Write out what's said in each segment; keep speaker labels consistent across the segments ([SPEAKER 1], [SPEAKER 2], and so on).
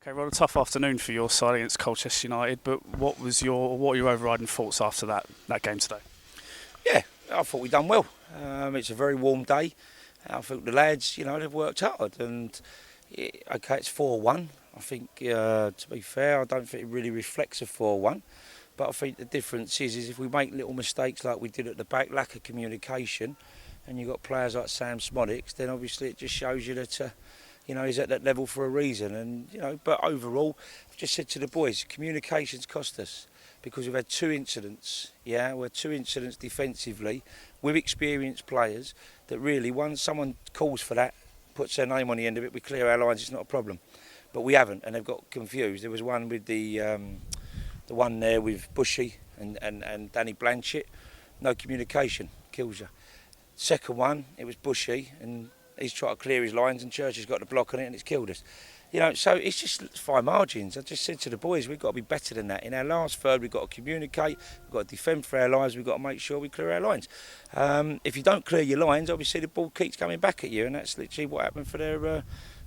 [SPEAKER 1] Okay, well, a tough afternoon for your side against Colchester United, but what were your overriding thoughts after that game today?
[SPEAKER 2] Yeah, I thought we done well. It's a very warm day. I think the lads, they've worked hard. And okay, it's 4-1. I think, to be fair, I don't think it really reflects a 4-1. But I think the difference is if we make little mistakes like we did at the back, lack of communication, and you've got players like Sam Szmodics, then obviously it just shows you that, he's at that level for a reason. And, but overall, I've just said to the boys, communication's cost us. Because we've had two incidents, defensively with experienced players that really, once someone calls for that, puts their name on the end of it, we clear our lines, it's not a problem. But we haven't, and they've got confused. There was one with the one there with Bushy and Danny Blanchett. No communication, kills you. Second one, it was Bushy, and he's trying to clear his lines, and Church has got the block on it, and it's killed us. So it's just fine margins. I just said to the boys, we've got to be better than that. In our last third, we've got to communicate, we've got to defend for our lives, we've got to make sure we clear our lines. If you don't clear your lines, obviously the ball keeps coming back at you, and that's literally what happened for their, I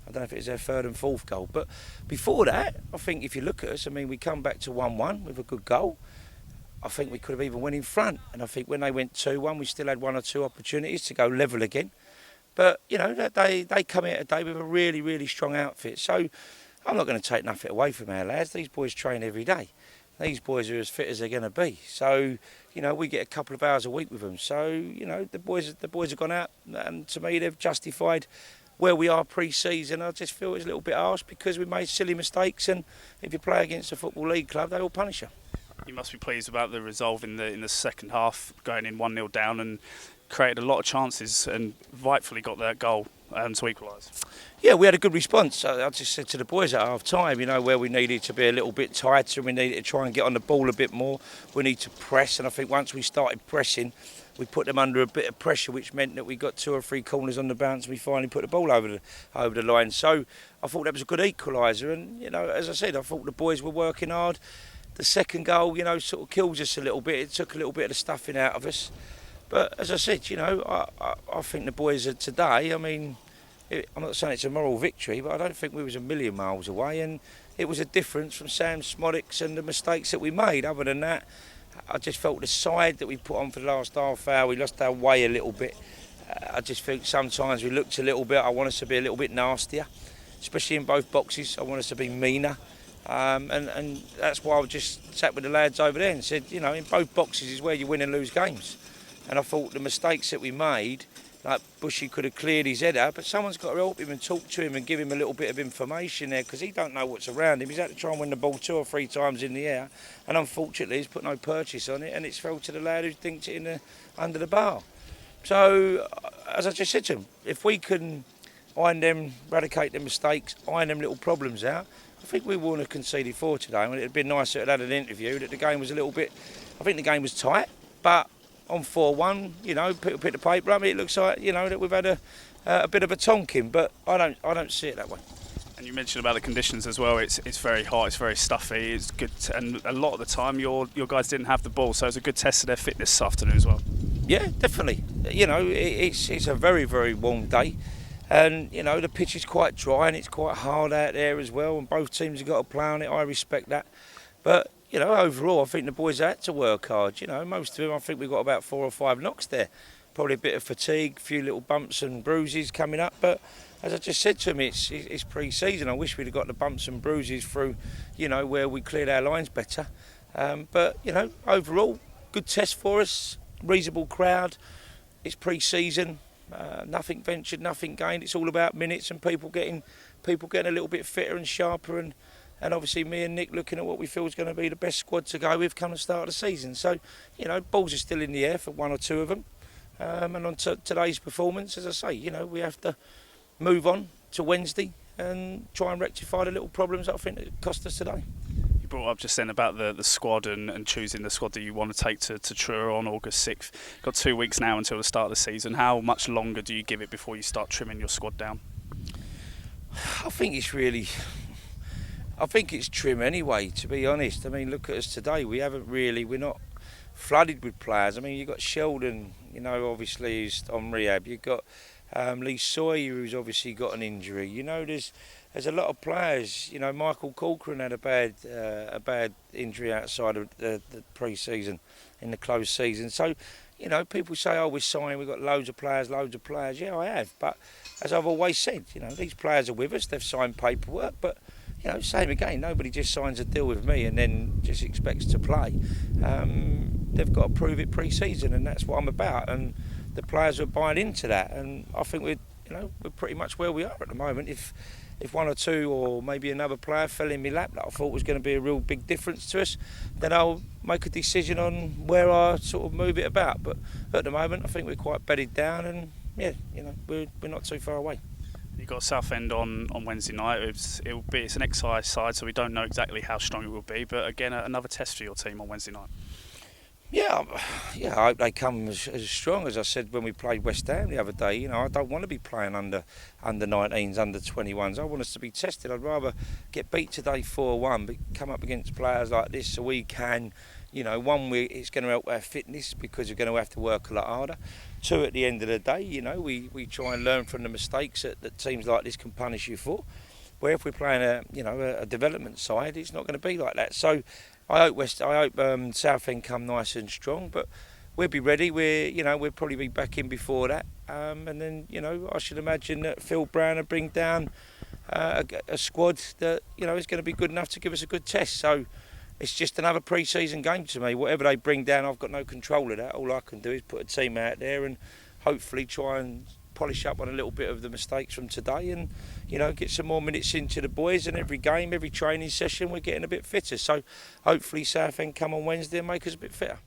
[SPEAKER 2] don't know if it was their third and fourth goal. But before that, I think if you look at us, we come back to 1-1 with a good goal. I think we could have even went in front, and I think when they went 2-1, we still had one or two opportunities to go level again. But, they come here today with a really, really strong outfit. So I'm not going to take nothing away from our lads. These boys train every day. These boys are as fit as they're going to be. So, we get a couple of hours a week with them. So, the boys have gone out, and to me, they've justified where we are pre-season. I just feel it's a little bit harsh because we made silly mistakes, and if you play against a Football League club, they will punish you.
[SPEAKER 1] You must be pleased about the resolve in the second half, going in 1-0 down and created a lot of chances and rightfully got that goal to equalise.
[SPEAKER 2] Yeah, we had a good response. I just said to the boys at half time, where we needed to be a little bit tighter, we needed to try and get on the ball a bit more. We need to press, and I think once we started pressing, we put them under a bit of pressure, which meant that we got 2 or 3 corners on the bounce, and we finally put the ball over the line. So I thought that was a good equaliser, and as I said, I thought the boys were working hard. The second goal, sort of kills us a little bit. It took a little bit of the stuffing out of us. But as I said, I think the boys are today, I'm not saying it's a moral victory, but I don't think we was a million miles away, and it was a difference from Sam Szmodics and the mistakes that we made. Other than that, I just felt the side that we put on for the last half hour, we lost our way a little bit. I just think sometimes we looked a little bit, I want us to be a little bit nastier, especially in both boxes. I want us to be meaner. And that's why I just sat with the lads over there and said, in both boxes is where you win and lose games. And I thought the mistakes that we made, like Bushy could have cleared his head out, but someone's got to help him and talk to him and give him a little bit of information there, because he don't know what's around him. He's had to try and win the ball 2 or 3 times in the air, and unfortunately he's put no purchase on it, and it's fell to the lad who dinked it under the bar. So, as I just said to him, if we can eradicate them mistakes, iron them little problems out, I think we wouldn't have conceded 4 today. It'd have been nice to have had an interview that the game was a little bit, I think the game was tight, but on 4-1, people pick the paper up, it looks like, that we've had a bit of a tonking, but I don't see it that way.
[SPEAKER 1] And you mentioned about the conditions as well. It's very hot, it's very stuffy, it's good, and a lot of the time your guys didn't have the ball, so it's a good test of their fitness this afternoon as well.
[SPEAKER 2] Yeah, definitely. It's a very, very warm day, and the pitch is quite dry and it's quite hard out there as well, and both teams have got to play on it. I respect that, but overall, I think the boys had to work hard. Most of them, I think we've got about 4 or 5 knocks there. Probably a bit of fatigue, a few little bumps and bruises coming up. But as I just said to him, it's pre-season. I wish we'd have got the bumps and bruises through, where we cleared our lines better. But overall, good test for us. Reasonable crowd. It's pre-season. Nothing ventured, nothing gained. It's all about minutes and people getting a little bit fitter and sharper, and obviously me and Nick looking at what we feel is going to be the best squad to go with come the start of the season. So, balls are still in the air for 1 or 2 of them. And on today's performance, as I say, we have to move on to Wednesday and try and rectify the little problems that I think it cost us today.
[SPEAKER 1] You brought up just then about the squad and choosing the squad that you want to take to Truro on August 6th. Got 2 weeks now until the start of the season. How much longer do you give it before you start trimming your squad down?
[SPEAKER 2] I think it's trim anyway, to be honest. Look at us today. We're not flooded with players. You've got Sheldon, obviously, who's on rehab. You've got Lee Sawyer, who's obviously got an injury. there's a lot of players. You know, Michael Corcoran had a bad injury outside of the pre-season, in the closed season. So, you know, people say, oh, we're signing, we've got loads of players. Yeah, I have. But as I've always said, you know, these players are with us. They've signed paperwork. But, you know, same again, nobody just signs a deal with me and then just expects to play. They've got to prove it pre-season, and that's what I'm about. And the players are buying into that. And I think we're pretty much where we are at the moment. If one or two or maybe another player fell in my lap that I thought was going to be a real big difference to us, then I'll make a decision on where I sort of move it about. But at the moment, I think we're quite bedded down, and yeah, you know, we're not too far away.
[SPEAKER 1] You've got Southend on Wednesday night. It's an exercise side, so we don't know exactly how strong it will be. But again, another test for your team on Wednesday night.
[SPEAKER 2] Yeah, I hope they come as strong as I said when we played West Ham the other day. You know, I don't want to be playing under 19s, under 21s. I want us to be tested. I'd rather get beat today 4-1, but come up against players like this so we can, you know, one, it's going to help our fitness because we're going to have to work a lot harder. Two, at the end of the day, you know, we try and learn from the mistakes that teams like this can punish you for. Where if we're playing a development side, it's not going to be like that. So I hope Southend come nice and strong, but we'll be ready. We'll probably be back in before that, and then, you know, I should imagine that Phil Brown will bring down a squad that, you know, is going to be good enough to give us a good test. So it's just another pre-season game to me. Whatever they bring down, I've got no control of that. All I can do is put a team out there and hopefully try and polish up on a little bit of the mistakes from today, and, you know, get some more minutes into the boys. And every game, every training session, we're getting a bit fitter. So hopefully Southend come on Wednesday and make us a bit fitter.